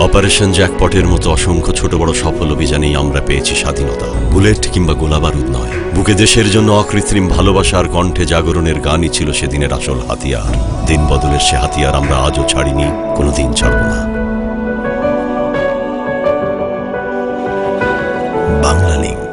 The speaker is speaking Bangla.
অপারেশন জ্যাকপটের মতো অসংখ্য ছোট বড় সফল অভিযানেই আমরা পেয়েছি স্বাধীনতা। বুলেট কিংবা গোলাবারুদ নয়, বুকে দেশের জন্য অকৃত্রিম ভালোবাসার কণ্ঠে জাগরণের গানই ছিল সেদিনের আসল হাতিয়ার। দিন বদলের সে হাতিয়ার আমরা আজও ছাড়িনি, কোনোদিন ছাড়ব না। বাংলা লিংক।